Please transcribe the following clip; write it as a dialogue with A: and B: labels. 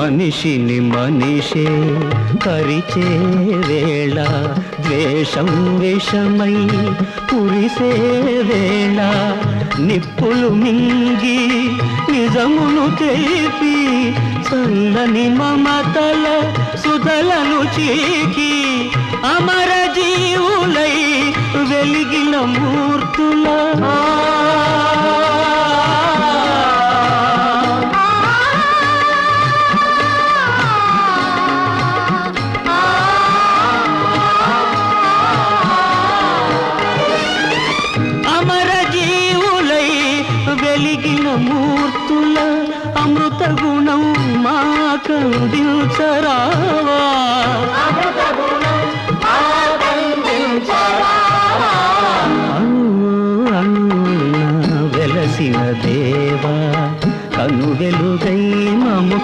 A: మనిషిని మనిషే పరిచే వేళ ద్వేషం విషమై కురిసే వేళ నిప్పులు మింగి నిజమును తెలిపి చల్లని మమతల సుధలను చీకి అమర జీవులై వెలిగిన మూర్తుల వెలిగిన మూర్తుల అమృత గుణం మాకందించరావా వెలసిన దేవా కను వెలుగై మము